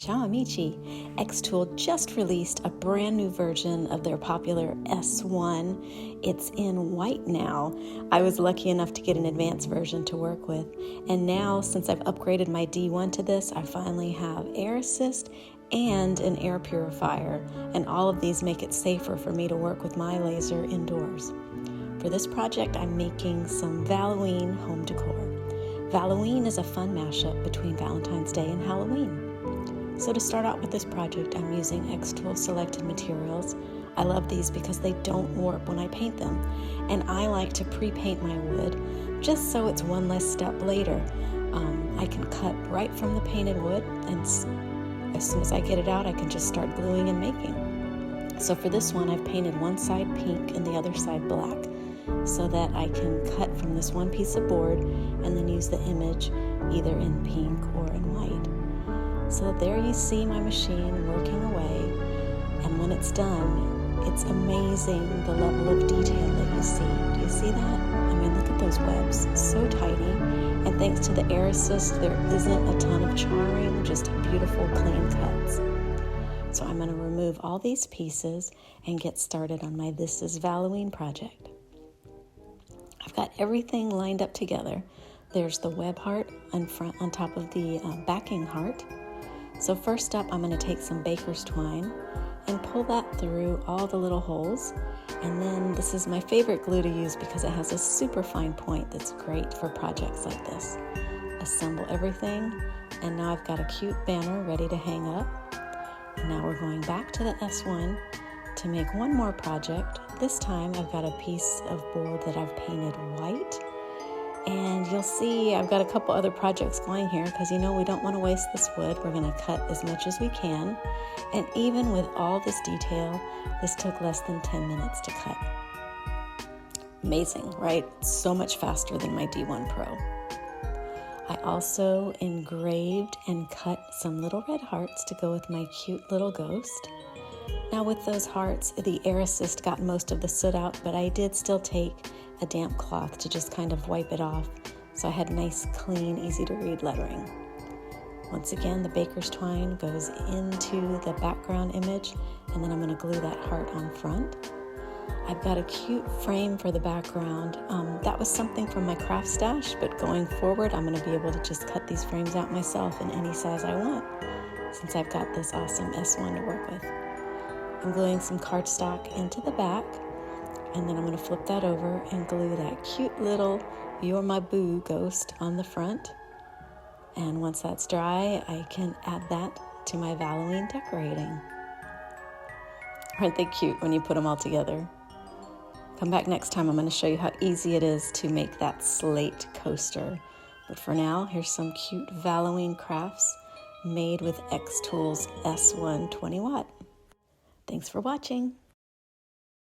Ciao amici! xTool just released a brand new version of their popular S1. It's in white now. I was lucky enough to get an advanced version to work with. And now, since I've upgraded my D1 to this, I finally have air assist and an air purifier. And all of these make it safer for me to work with my laser indoors. For this project, I'm making some Valloween home decor. Valloween is a fun mashup between Valentine's Day and Halloween. So to start out with this project, I'm using xTool selected materials. I love these because they don't warp when I paint them. And I like to pre-paint my wood just so it's one less step later. I can cut right from the painted wood, and as soon as I get it out, I can just start gluing and making. So for this one, I've painted one side pink and the other side black so that I can cut from this one piece of board and then use the image either in pink or in white. So there you see my machine working away, and when it's done, it's amazing the level of detail that you see. Do you see that? I mean, look at those webs, so tidy, and thanks to the air assist, there isn't a ton of charring, just beautiful, clean cuts. So I'm going to remove all these pieces and get started on my This is Valloween project. I've got everything lined up together. There's the web heart on top of the backing heart. So first up, I'm going to take some baker's twine and pull that through all the little holes. And then this is my favorite glue to use because it has a super fine point that's great for projects like this. Assemble everything, and now I've got a cute banner ready to hang up. And now we're going back to the S1 to make one more project. This time I've got a piece of board that I've painted white. And you'll see I've got a couple other projects going here because, we don't want to waste this wood. We're going to cut as much as we can. And even with all this detail, this took less than 10 minutes to cut. Amazing, right? So much faster than my D1 Pro. I also engraved and cut some little red hearts to go with my cute little ghost. Now with those hearts, the air assist got most of the soot out, but I did still take a damp cloth to just kind of wipe it off, so I had nice, clean, easy to read lettering. Once again, the baker's twine goes into the background image, and then I'm going to glue that heart on front. I've got a cute frame for the background. That was something from my craft stash, but going forward, I'm going to be able to just cut these frames out myself in any size I want, since I've got this awesome S1 to work with. I'm gluing some cardstock into the back, and then I'm going to flip that over and glue that cute little You're My Boo ghost on the front. And once that's dry, I can add that to my Valloween decorating. Aren't they cute when you put them all together? Come back next time. I'm going to show you how easy it is to make that slate coaster. But for now, here's some cute Valloween crafts made with xTool's S1 20 watt. Thanks for watching.